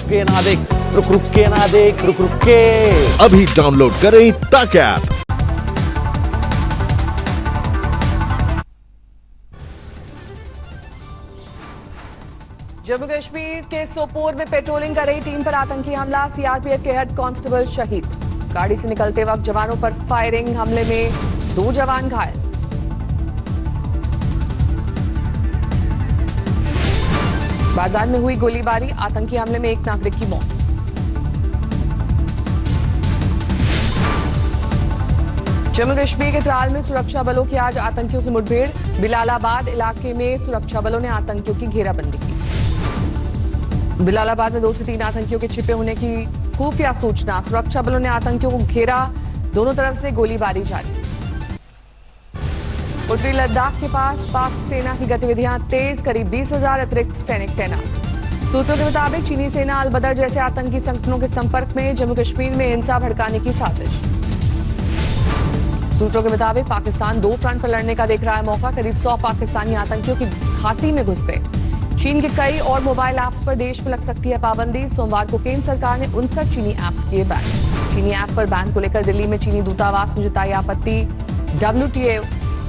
के ना देख, रुक रुक के ना देख, रुक रुक के। अभी डाउनलोड करें तक ऐप। जम्मू कश्मीर के सोपोर में पेट्रोलिंग कर रही टीम पर आतंकी हमला, सीआरपीएफ के हेड कांस्टेबल शहीद। गाड़ी से निकलते वक्त जवानों पर फायरिंग, हमले में 2 जवान घायल। बाजार में हुई गोलीबारी, आतंकी हमले में 1 नागरिक की मौत। जम्मू कश्मीर के त्राल में सुरक्षा बलों की आज आतंकियों से मुठभेड़, बिलालाबाद इलाके में सुरक्षा बलों ने आतंकियों की घेराबंदी की। बिलालाबाद में 2 से 3 आतंकियों के छिपे होने की खुफिया सूचना, सुरक्षा बलों ने आतंकियों को घेरा, दोनों तरफ से गोलीबारी जारी। उत्तरी लद्दाख के पास पाक सेना की गतिविधियां तेज, करीब 20,000 अतिरिक्त सैनिक तैनात। सूत्रों के मुताबिक चीनी सेना अल-बदर जैसे आतंकी संगठनों के संपर्क में, जम्मू कश्मीर में हिंसा भड़काने की साजिश। सूत्रों के मुताबिक पाकिस्तान 2 फ्रंट पर लड़ने का देख रहा है मौका, करीब 100 पाकिस्तानी आतंकियों की घाटी में घुस गए। चीन के कई और मोबाइल ऐप्स पर देश में लग सकती है पाबंदी, सोमवार को केंद्र सरकार ने 59 चीनी ऐप्स किए बैन। चीनी ऐप पर बैन को लेकर दिल्ली में चीनी दूतावास ने जताई आपत्ति,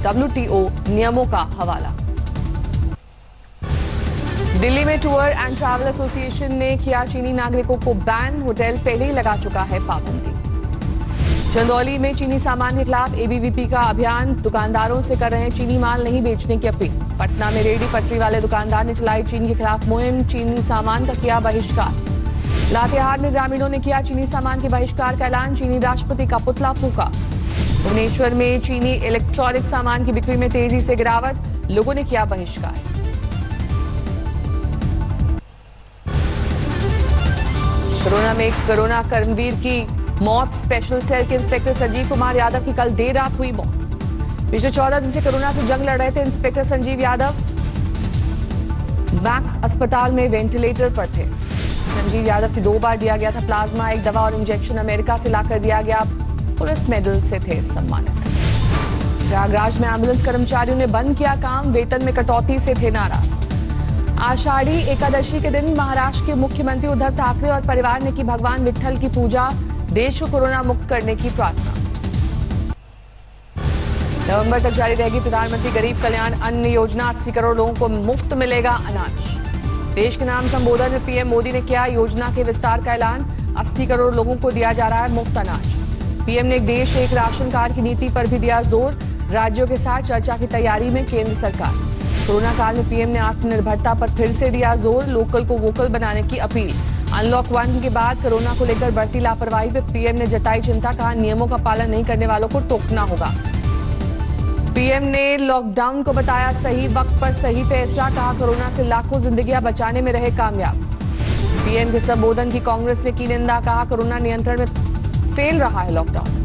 WTO नियमों का हवाला। दिल्ली में टूर एंड ट्रैवल एसोसिएशन ने किया चीनी नागरिकों को बैन, होटल पहले ही लगा चुका है पाबंदी। चंदौली में चीनी सामान के खिलाफ ABVP का अभियान, दुकानदारों से कर रहे हैं चीनी माल नहीं बेचने की अपील। पटना में रेहड़ी पटरी वाले दुकानदार ने चलाई चीन के खिलाफ मुहिम, चीनी सामान का किया बहिष्कार। लातेहार में ग्रामीणों ने किया चीनी सामान के बहिष्कार का ऐलान, चीनी राष्ट्रपति का पुतला फूंका। भुवनेश्वर में चीनी इलेक्ट्रॉनिक सामान की बिक्री में तेजी से गिरावट, लोगों ने किया बहिष्कार। कोरोना कर्मवीर की मौत, स्पेशल सेल के इंस्पेक्टर संजीव कुमार यादव की कल देर रात हुई मौत। पिछले 14 दिन से कोरोना से जंग लड़ रहे थे इंस्पेक्टर संजीव यादव, मैक्स अस्पताल में वेंटिलेटर पर थे। संजीव यादव की 2 बार दिया गया था प्लाज्मा, 1 दवा और इंजेक्शन अमेरिका से लाकर दिया गया, पुलिस मेडल से थे सम्मानित। प्रयागराज में एम्बुलेंस कर्मचारियों ने बंद किया काम, वेतन में कटौती से थे नाराज। आषाढ़ी एकादशी के दिन महाराष्ट्र के मुख्यमंत्री उद्धव ठाकरे और परिवार ने की भगवान विट्ठल की पूजा, देश को कोरोना मुक्त करने की प्रार्थना। नवंबर तक जारी रहेगी प्रधानमंत्री गरीब कल्याण अन्न योजना, 80 करोड़ लोगों को मुफ्त मिलेगा अनाज। देश के नाम संबोधन में पीएम मोदी ने किया योजना के विस्तार का ऐलान, 80 करोड़ लोगों को दिया जा रहा है मुफ्त अनाज। पीएम ने एक देश एक राशन कार्ड की नीति पर भी दिया जोर, राज्यों के साथ चर्चा की तैयारी में केंद्र सरकार। कोरोना काल में पीएम ने आत्मनिर्भरता पर फिर से दिया जोर, लोकल को वोकल बनाने की अपील। अनलॉक 1 के बाद कोरोना को लेकर बढ़ती लापरवाही पर पीएम ने जताई चिंता, कहा नियमों का पालन नहीं करने वालों को टोकना होगा। पीएम ने लॉकडाउन को बताया सही वक्त पर सही फैसला, कहा कोरोना से लाखों जिंदगियां बचाने में रहे कामयाब। पीएम के संबोधन की कांग्रेस ने की निंदा, कहा कोरोना नियंत्रण में फेल रहा है लॉकडाउन।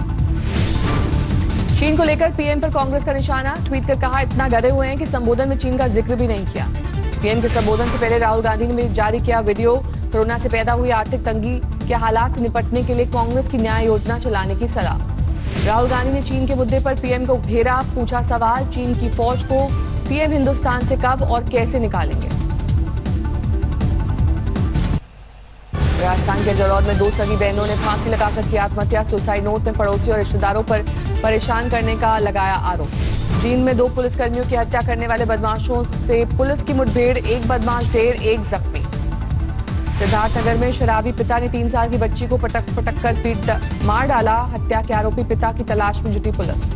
चीन को लेकर पीएम पर कांग्रेस का निशाना, ट्वीट कर कहा इतना डरे हुए हैं कि संबोधन में चीन का जिक्र भी नहीं किया। पीएम के संबोधन से पहले राहुल गांधी ने भी जारी किया वीडियो, कोरोना से पैदा हुई आर्थिक तंगी के हालात से निपटने के लिए कांग्रेस की न्याय योजना चलाने की सलाह। राहुल गांधी ने चीन के मुद्दे पर पीएम को घेरा, पूछा सवाल, चीन की फौज को पीएम हिंदुस्तान से कब और कैसे निकालेंगे। राजस्थान के जलौर में 2 सगी बहनों ने फांसी लगाकर की आत्महत्या, सुसाइड नोट में पड़ोसी और रिश्तेदारों पर परेशान करने का लगाया आरोप। जींद में 2 पुलिसकर्मियों की हत्या करने वाले बदमाशों से पुलिस की मुठभेड़, 1 बदमाश ढेर, 1 जख्मी। सिद्धार्थनगर में शराबी पिता ने 3 साल की बच्ची को पटक कर मार डाला, हत्या के आरोपी पिता की तलाश में जुटी पुलिस।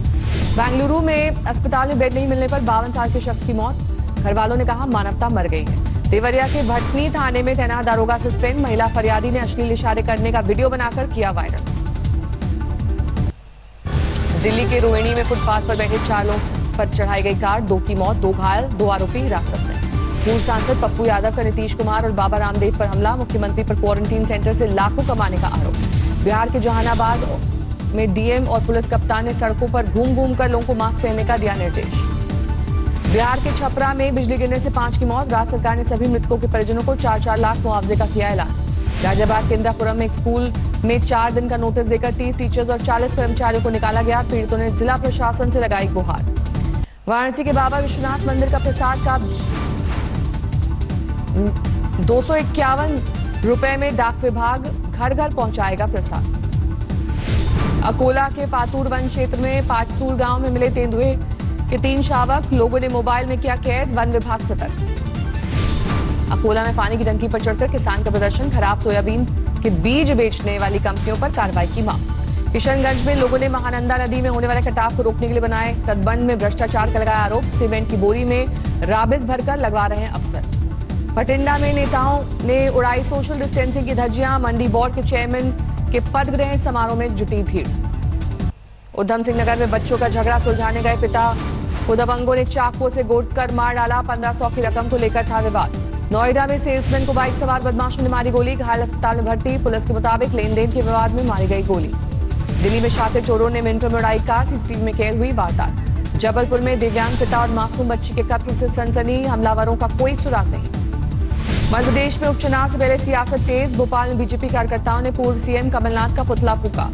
बेंगलुरु में अस्पताल में बेड नहीं मिलने पर 52 साल के शख्स की मौत, घर वालों ने कहा मानवता मर गई है। देवरिया के भटनी थाने में तैनात दारोगा सस्पेंड, महिला फरियादी ने अश्लील इशारे करने का वीडियो बनाकर किया वायरल। दिल्ली के रोहिणी में फुटपाथ पर बैठे 4 लोग पर चढ़ाई गई कार, 2 की मौत, 2 घायल, 2 आरोपी हिरासत में। पूर्व सांसद पप्पू यादव का नीतीश कुमार और बाबा रामदेव पर हमला, मुख्यमंत्री पर क्वारंटीन सेंटर से लाखों कमाने का आरोप। बिहार के जहानाबाद में डीएम और पुलिस कप्तान ने सड़कों पर घूम घूम कर लोगों को मास्क पहनने का दिया निर्देश। बिहार के छपरा में बिजली गिरने से 5 की मौत, राज्य सरकार ने सभी मृतकों के परिजनों को 4-4 लाख मुआवजे का किया ऐलान। गाजियाबाद के इंदिरापुरम में एक स्कूल में 4 दिन का नोटिस देकर 30 टीचर्स और 40 कर्मचारियों को निकाला गया, पीड़ितों ने जिला प्रशासन से लगाई गुहार। वाराणसी के बाबा विश्वनाथ मंदिर का प्रसाद का 251 रुपए में डाक विभाग घर घर पहुंचाएगा प्रसाद। अकोला के पातूर वन क्षेत्र में पाटसूर गांव में मिले तेंदुए के 3 शावक, लोगों ने मोबाइल में किया कैद, वन विभाग सतर्क। अकोला में पानी की टंकी पर चढ़कर किसान का प्रदर्शन, खराब सोयाबीन के बीज बेचने वाली कंपनियों पर कार्रवाई की मांग। किशनगंज में लोगों ने महानंदा नदी में होने वाले कटाव को रोकने के लिए बनाए तटबंध में भ्रष्टाचार का लगाया आरोप, सीमेंट की बोरी में राबिस भरकर लगवा रहे हैं अफसर। भटिंडा में नेताओं ने उड़ाई सोशल डिस्टेंसिंग की धज्जियां, मंडी बोर्ड के चेयरमैन के पद ग्रहण समारोह में जुटी भीड़। उधम सिंह नगर में बच्चों का झगड़ा सुलझाने गए पिता को दबंगों ने चाकू से गोदकर मार डाला, 1500 की रकम को लेकर था विवाद। नोएडा में सेल्समैन को बाइक सवार बदमाशों ने मारी गोली, घायल अस्पताल में भर्ती, पुलिस के मुताबिक लेन देन के विवाद में मारी गई गोली। दिल्ली में शातिर चोरों ने मिनटों में उड़ाई कार, सीसीटीवी में कैद हुई वारदात। जबलपुर में दिव्यांग पिता और मासूम बच्ची के कत्ल से सनसनी, हमलावरों का कोई सुराग नहीं। मध्य प्रदेश में उपचुनाव से पहले सियासत तेज, भोपाल में बीजेपी कार्यकर्ताओं ने पूर्व सीएम कमलनाथ का पुतला फूका।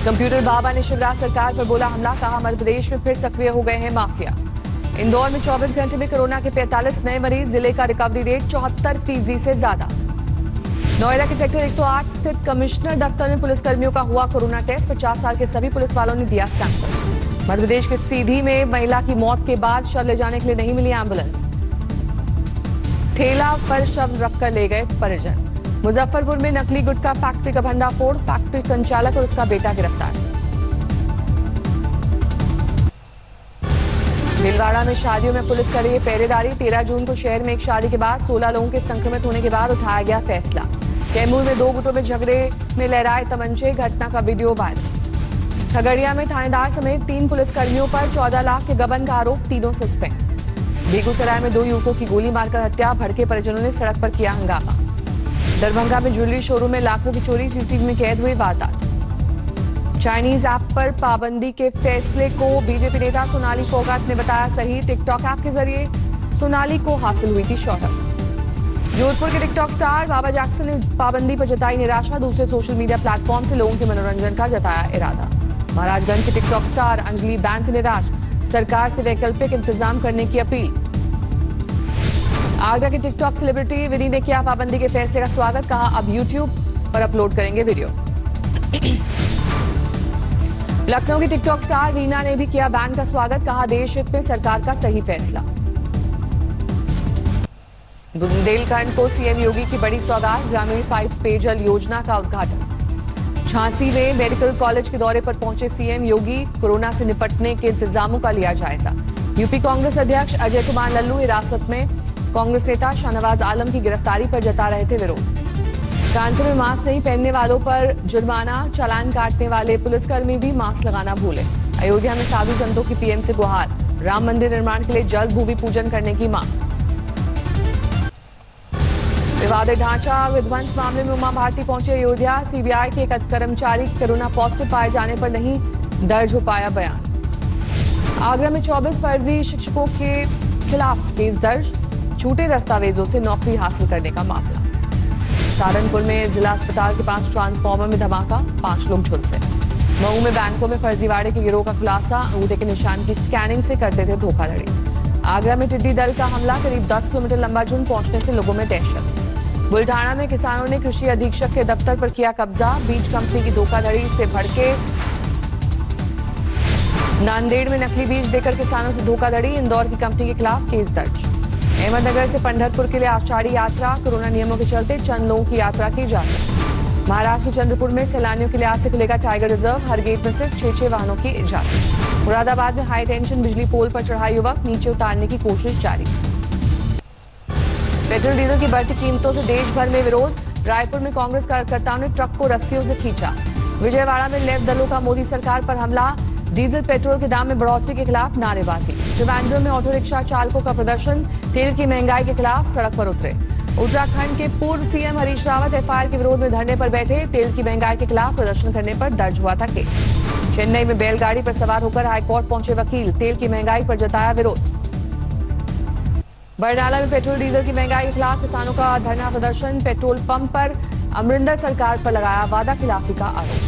कंप्यूटर बाबा ने शिवराज सरकार पर बोला हमला, कहा मध्य प्रदेश में फिर सक्रिय हो गए हैं माफिया। इंदौर में 24 घंटे में कोरोना के 45 नए मरीज, जिले का रिकवरी रेट 74% से ज्यादा। नोएडा के सेक्टर 108 स्थित कमिश्नर दफ्तर में पुलिसकर्मियों का हुआ कोरोना टेस्ट, 50 साल के सभी पुलिस वालों ने दिया सैंपल। मध्य प्रदेश के सीधी में महिला की मौत के बाद शव ले जाने के लिए नहीं मिली एम्बुलेंस, ठेला पर शव रखकर ले गए परिजन। मुजफ्फरपुर में नकली गुटखा फैक्ट्री का भंडाफोड़, फैक्ट्री संचालक और उसका बेटा गिरफ्तार। भीलवाड़ा में शादियों में पुलिस कर रही है पहरेदारी, 13 जून को शहर में एक शादी के बाद 16 लोगों के संक्रमित होने के बाद उठाया गया फैसला। कैमूर में 2 गुटों में झगड़े में लहराए तमंचे, घटना का वीडियो वायरल। खगड़िया में थानेदार समेत 3 पुलिसकर्मियों पर 14 लाख के गबन का आरोप, तीनों सस्पेंड। बेगूसराय में 2 युवकों की गोली मारकर हत्या, भड़के परिजनों ने सड़क पर किया हंगामा। दरभंगा में ज्वेलरी शोरूम में लाखों की चोरी, सीसीटीवी में कैद हुई वारदात। चाइनीज ऐप पर पाबंदी के फैसले को बीजेपी नेता सोनाली फोगाट ने बताया सही, टिकटॉक ऐप के जरिए सोनाली को हासिल हुई थी शोहरत। जोधपुर के टिकटॉक स्टार बाबा जैक्सन ने पाबंदी पर जताई निराशा, दूसरे सोशल मीडिया प्लेटफॉर्म से लोगों के मनोरंजन का जताया इरादा। महाराजगंज के टिकटॉक स्टार अंजलि बैन से निराश, सरकार से वैकल्पिक इंतजाम करने की अपील। आगरा के टिकटॉक सेलिब्रिटी विनी ने किया पाबंदी के फैसले का स्वागत, कहा अब यूट्यूब पर अपलोड करेंगे वीडियो। लखनऊ की टिकटॉक स्टार रीना ने भी किया बैन का स्वागत, कहा देश हित में सरकार का सही फैसला। बुंदेलखंड को सीएम योगी की बड़ी सौगात, ग्रामीण पाइप पेयजल योजना का उद्घाटन। झांसी में मेडिकल कॉलेज के दौरे पर पहुंचे सीएम योगी, कोरोना से निपटने के इंतजामों का लिया जायजा। यूपी कांग्रेस अध्यक्ष अजय कुमार लल्लू हिरासत में, कांग्रेस नेता शाहनवाज आलम की गिरफ्तारी पर जता रहे थे विरोध। कानपुर में मास्क नहीं पहनने वालों पर जुर्माना, चालान काटने वाले पुलिसकर्मी भी मास्क लगाना भूले। अयोध्या में साधु संतों की पीएम से गुहार, राम मंदिर निर्माण के लिए जल्द भूमि पूजन करने की मांग। विवादित ढांचा विध्वंस मामले में उमा भारती पहुंचे अयोध्या, सीबीआई के एक कर्मचारी कोरोना पॉजिटिव पाए जाने पर नहीं दर्ज हो पाया बयान। आगरा में 24 फर्जी शिक्षकों के खिलाफ केस दर्ज, झूठे दस्तावेजों से नौकरी हासिल करने का मामला। सहारनपुर में जिला अस्पताल के 5 ट्रांसफार्मर में धमाका, 5 लोग झुलसे। मऊ में बैंकों में फर्जीवाड़े के गिरोह का खुलासा, अंगूठे के निशान की स्कैनिंग से करते थे धोखाधड़ी। आगरा में टिड्डी दल का हमला, करीब 10 किलोमीटर लंबा झुंड पहुंचने से लोगों में दहशत। बुल्ढाना में किसानों ने कृषि अधीक्षक के दफ्तर पर किया कब्जा, बीज कंपनी की धोखाधड़ी से भड़के। नांदेड़ में नकली बीज देकर किसानों से धोखाधड़ी, इंदौर की कंपनी के खिलाफ केस दर्ज। अहमदनगर से पंढरपुर के लिए आषाढ़ी यात्रा, कोरोना नियमों के चलते चंद लोगों की यात्रा की इजाजत। महाराष्ट्र के चंद्रपुर में सैलानियों के लिए आज से खुलेगा टाइगर रिजर्व, हर गेट में सिर्फ 6 वाहनों की इजाजत। मुरादाबाद में हाई टेंशन बिजली पोल पर चढ़ा युवक, नीचे उतारने की कोशिश जारी। पेट्रोल डीजल की बढ़ती कीमतों से देश भर में विरोध, रायपुर में कांग्रेस कार्यकर्ताओं ने ट्रक को रस्सियों से खींचा। विजयवाड़ा में लेफ्ट दलों का मोदी सरकार पर हमला, डीजल पेट्रोल के दाम में बढ़ोतरी के खिलाफ नारेबाजी। त्रिवेंद्रम में ऑटो रिक्शा चालकों का प्रदर्शन, तेल की महंगाई के खिलाफ सड़क पर उतरे। उत्तराखंड के पूर्व सीएम हरीश रावत एफआईआर के विरोध में धरने पर बैठे, तेल की महंगाई के खिलाफ प्रदर्शन करने पर दर्ज हुआ था केस। चेन्नई में बैलगाड़ी पर सवार होकर हाईकोर्ट पहुंचे वकील, तेल की महंगाई पर जताया विरोध। बरनाला में पेट्रोल डीजल की महंगाई के खिलाफ किसानों का धरना प्रदर्शन, पेट्रोल पंप पर अमरिंदर सरकार पर लगाया वादा खिलाफी का आरोप।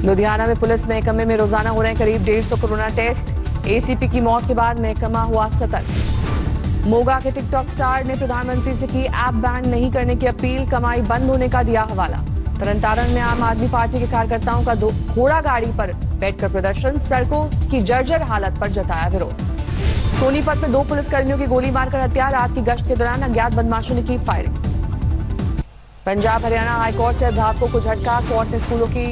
लुधियाना में पुलिस महकमे में रोजाना हो रहे करीब 150 कोरोना टेस्ट, एसीपी की मौत के बाद महकमा हुआ सतर्क। मोगा के टिकटॉक स्टार ने प्रधानमंत्री से की ऐप बैन नहीं करने की अपील, कमाई बंद होने का दिया हवाला। तरनतारन में आम आदमी पार्टी के कार्यकर्ताओं का घोड़ा गाड़ी पर बैठकर प्रदर्शन, सड़कों की जर्जर हालत पर जताया विरोध। सोनीपत में 2 पुलिसकर्मियों की गोली मारकर हत्या, रात की गश्त के दौरान अज्ञात बदमाशों ने की फायरिंग। पंजाब हरियाणा हाईकोर्ट से अध्यापकों को झटका, कोर्ट ने स्कूलों की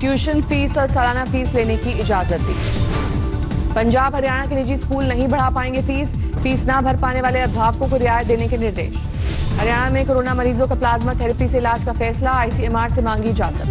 ट्यूशन फीस और सालाना फीस लेने की इजाजत दी। पंजाब हरियाणा के निजी स्कूल नहीं बढ़ा पाएंगे फीस ना भर पाने वाले अध्यापकों को रियायत देने के निर्देश। हरियाणा में कोरोना मरीजों का प्लाज्मा थेरेपी से इलाज का फैसला, आईसीएमआर से मांगी इजाजत।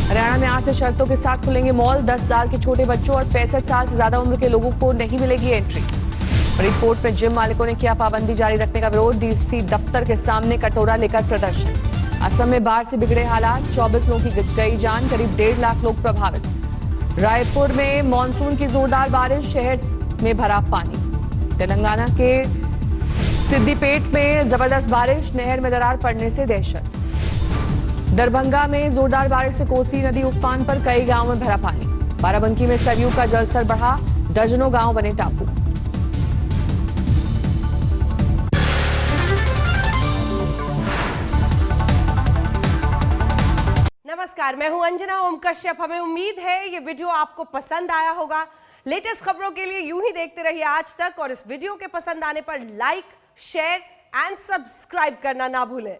हरियाणा में 8 से शर्तों के साथ खुलेंगे मॉल, 10 साल के छोटे बच्चों और 65 साल से ज्यादा उम्र के लोगों को नहीं मिलेगी एंट्री। फरीदकोट में जिम मालिकों ने किया पाबंदी जारी रखने का विरोध, डीसी दफ्तर के सामने कटोरा लेकर प्रदर्शन। असम में बाढ़ से बिगड़े हालात, 24 लोगों की गई जान, करीब 1.5 लाख लोग प्रभावित। रायपुर में मानसून की जोरदार बारिश, शहर में भरा पानी। तेलंगाना के सिद्दीपेट में जबरदस्त बारिश, नहर में दरार पड़ने से दहशत। दरभंगा में जोरदार बारिश से कोसी नदी उफान पर, कई गांवों में भरा पानी। बाराबंकी में सरयू का जलस्तर बढ़ा, दर्जनों गांव बने टापू। नमस्कार, मैं हूं अंजना ओम कश्यप। हमें उम्मीद है ये वीडियो आपको पसंद आया होगा। लेटेस्ट खबरों के लिए यूं ही देखते रहिए आज तक, और इस वीडियो के पसंद आने पर लाइक, शेयर एंड सब्सक्राइब करना ना भूलें।